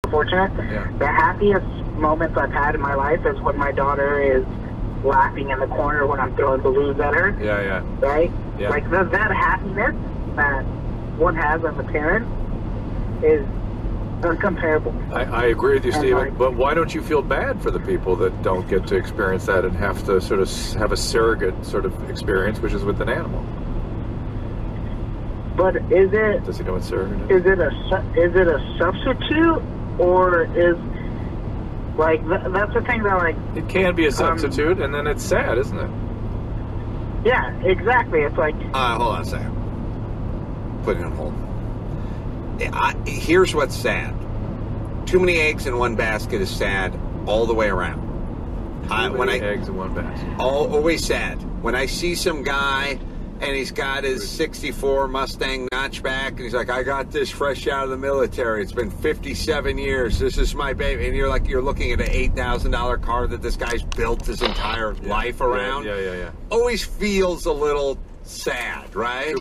fortunate. Yeah. The happiest moments I've had in my life is when my daughter is laughing in the corner when I'm throwing balloons at her. Yeah, yeah. Right? Yeah. Like that happiness that one has as a parent is uncomparable. I agree with you, And, Stephen, like, but why don't you feel bad for the people that don't get to experience that and have to sort of have a surrogate sort of experience, which is with an animal? But is it? Does he know what surrogate is? Is it a substitute, or is like that's the thing that like It can be a substitute, and then it's sad, isn't it? yeah, exactly. It's like Hold on a second. Put it on hold. Here's what's sad. Too many eggs in one basket is sad all the way around. Eggs in one basket. Always sad. When I see some guy and he's got his 64 Mustang notchback and he's like, I got this fresh out of the military. It's been 57 years. This is my baby. And you're looking at an $8,000 car that this guy's built his entire life around. Yeah. Always feels a little sad, right?